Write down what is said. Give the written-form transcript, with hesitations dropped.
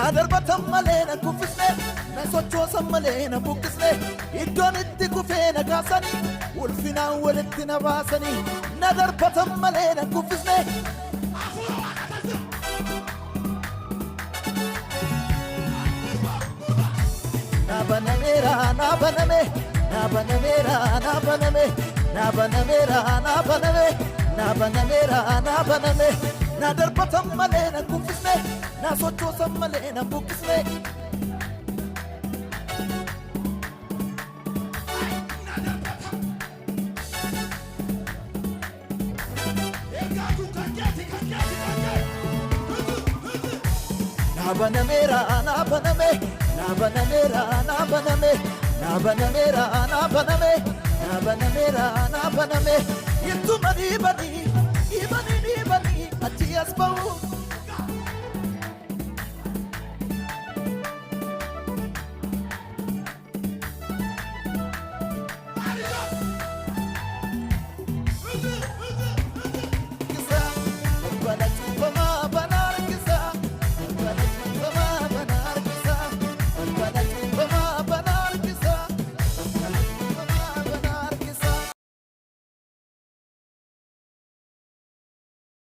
darbatan malee na kuffisne na sochoosan malee na buqqisne iddoon itti kufee na kaasanii ulfinaan walitti na baasanii na darbatan malee na kuffisne na banamera na baname na banamera na baname na banamera na baname na banamera na baname na darbatan malee na kuffisne na sochoosan malee na buqqisne na banamera na baname na banamera na baname na banamera na baname na banamera na baname yittu mani bani ibani ati asbau